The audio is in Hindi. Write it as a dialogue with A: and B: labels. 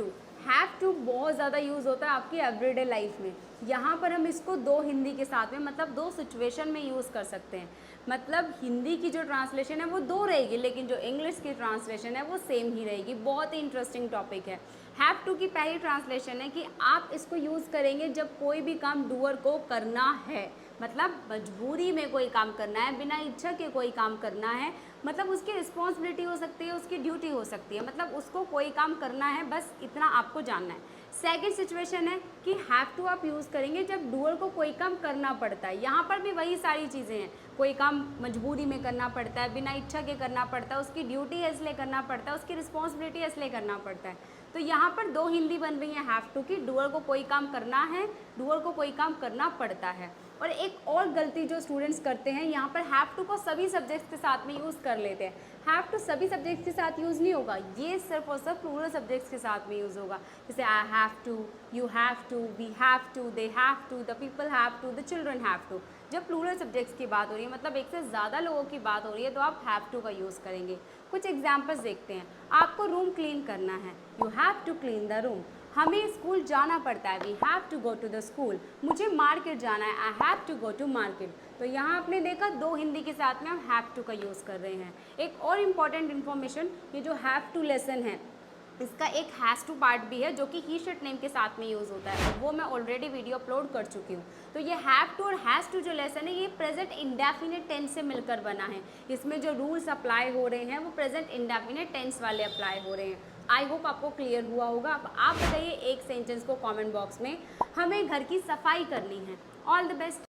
A: हैव टू बहुत ज़्यादा यूज़ होता है आपकी एवरीडे लाइफ में। यहाँ पर हम इसको दो हिंदी के साथ में मतलब दो सिचुएशन में यूज़ कर सकते हैं। मतलब हिंदी की जो ट्रांसलेशन है वो दो रहेगी, लेकिन जो इंग्लिश की ट्रांसलेशन है वो सेम ही रहेगी। बहुत ही इंटरेस्टिंग टॉपिक है। हैव टू की पहली ट्रांसलेशन है कि आप इसको यूज़ करेंगे जब कोई भी काम डूअर को करना है, मतलब मजबूरी में कोई काम करना है, बिना इच्छा के कोई काम करना है, मतलब उसकी रिस्पॉन्सिबिलिटी हो सकती है, उसकी ड्यूटी हो सकती है, मतलब उसको कोई काम करना है, बस इतना आपको जानना है। सेकेंड सिचुएशन है कि हैव टू आप यूज़ करेंगे जब डूअर को कोई काम करना पड़ता है। यहाँ पर भी वही सारी चीज़ें हैं, कोई काम मजबूरी में करना पड़ता है, बिना इच्छा के करना पड़ता है, उसकी ड्यूटी है इसलिए करना पड़ता है, उसकी रिस्पॉन्सिबिलिटी है इसलिए करना पड़ता है। तो यहाँ पर दो हिंदी बन रही है हैव टू की, डूअर को कोई काम करना है, डूअर को कोई काम करना पड़ता है। और एक और गलती जो स्टूडेंट्स करते हैं, यहाँ पर हैव टू को सभी सब्जेक्ट्स के साथ में यूज़ कर लेते हैं। हैव टू सभी सब्जेक्ट्स के साथ यूज़ नहीं होगा, ये सिर्फ और सिर्फ प्लूरल सब्जेक्ट्स के साथ में यूज़ होगा। जैसे I have to, you have to, we have to, they have to, the people have to, the children have to. जब प्लूरल सब्जेक्ट्स की बात हो रही है, मतलब एक से ज़्यादा लोगों की बात हो रही है, तो आप हैव टू का यूज़ करेंगे। कुछ एग्जाम्पल्स देखते हैं। आपको रूम क्लीन करना है, you have to clean the room. हमें स्कूल जाना पड़ता है, we have to go to the school. मुझे मार्केट जाना है, I have to go to market. तो यहाँ आपने देखा दो हिंदी के साथ में हम हैव टू का यूज़ कर रहे हैं। एक और इम्पॉर्टेंट इन्फॉर्मेशन, ये जो हैव टू लेसन है, इसका एक हैज़ टू पार्ट भी है जो कि ही शिट नेम के साथ में यूज़ होता है, वो मैं ऑलरेडी वीडियो अपलोड कर चुकी हूँ। तो ये हैव टू और हैज़ टू जो लेसन है, ये प्रेजेंट इंडेफिनिट टेंस से मिलकर बना है। इसमें जो रूल्स अप्लाई हो रहे हैं वो प्रेजेंट इंडेफिनिट टेंस वाले अप्लाई हो रहे हैं। आई होप आपको क्लियर हुआ होगा। अब आप बताइए एक सेंटेंस को कमेंट बॉक्स में। हमें घर की सफाई करनी है। All the best.